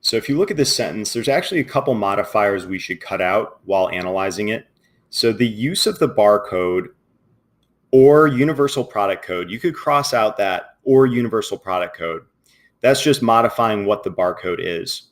So if you look at this sentence, there's actually a couple modifiers we should cut out while analyzing it. So the use of the barcode or universal product code, you could cross out that or universal product code. That's just modifying what the barcode is.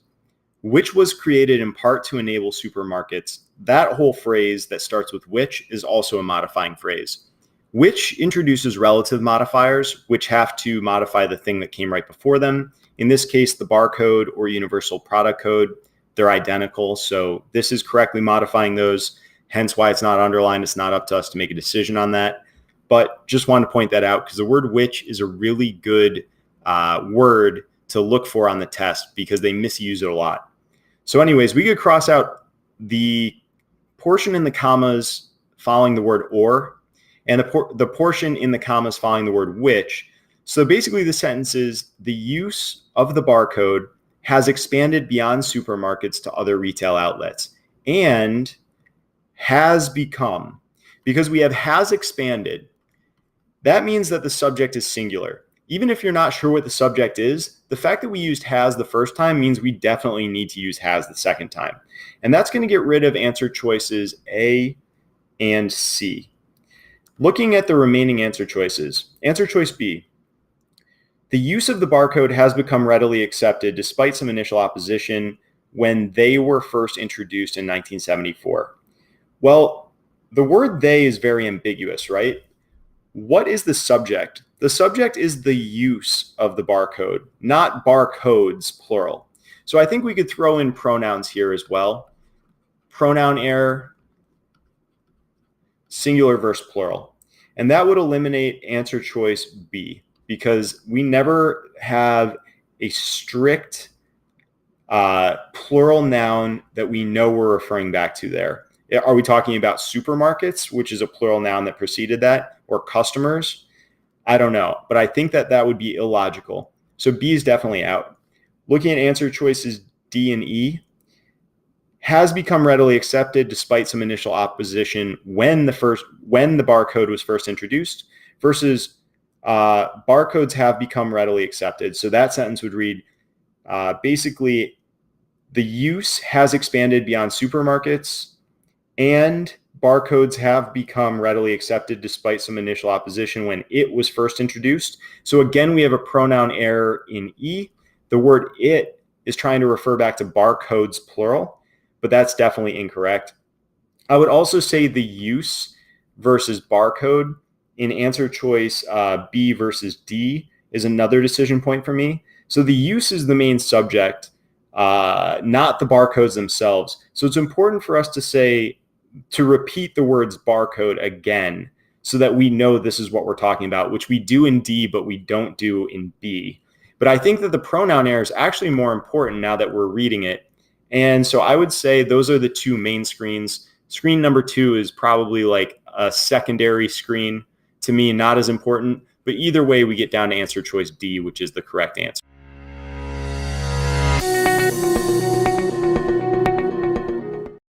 Which was created in part to enable supermarkets. That whole phrase that starts with which is also a modifying phrase. Which introduces relative modifiers, which have to modify the thing that came right before them. In this case, the barcode or universal product code, they're identical. So this is correctly modifying those, hence why it's not underlined. It's not up to us to make a decision on that. But just wanted to point that out because the word which is a really good word to look for on the test because they misuse it a lot. So anyways, we could cross out the portion in the commas following the word or, and the portion in the commas following the word which. So basically the sentence is the use of the barcode has expanded beyond supermarkets to other retail outlets and has become, because we have has expanded, that means that the subject is singular. Even if you're not sure what the subject is, the fact that we used has the first time means we definitely need to use has the second time. And that's going to get rid of answer choices A and C. Looking at the remaining answer choices, answer choice B, the use of the barcode has become readily accepted despite some initial opposition when they were first introduced in 1974. Well, the word they is very ambiguous, right? What is the subject? The subject is the use of the barcode, not barcodes, plural. So I think we could throw in pronouns here as well. Pronoun error, singular versus plural. And that would eliminate answer choice B because we never have a strict plural noun that we know we're referring back to there. Are we talking about supermarkets, which is a plural noun that preceded that, or customers? I don't know, but I think that that would be illogical. So B is definitely out. Looking at answer choices D and E, has become readily accepted despite some initial opposition when the barcode was first introduced, versus barcodes have become readily accepted. So that sentence would read, basically, the use has expanded beyond supermarkets and barcodes have become readily accepted despite some initial opposition when it was first introduced. So again, we have a pronoun error in E. The word it is trying to refer back to barcodes, plural, but that's definitely incorrect. I would also say the use versus barcode in answer choice B versus D is another decision point for me. So the use is the main subject, not the barcodes themselves. So it's important for us to repeat the words barcode again so that we know this is what we're talking about, which we do in D, but we don't do in B. But I think that the pronoun error is actually more important now that we're reading it. And so I would say those are the two main screens. Screen number 2 is probably like a secondary screen to me, not as important. But either way, we get down to answer choice D, which is the correct answer.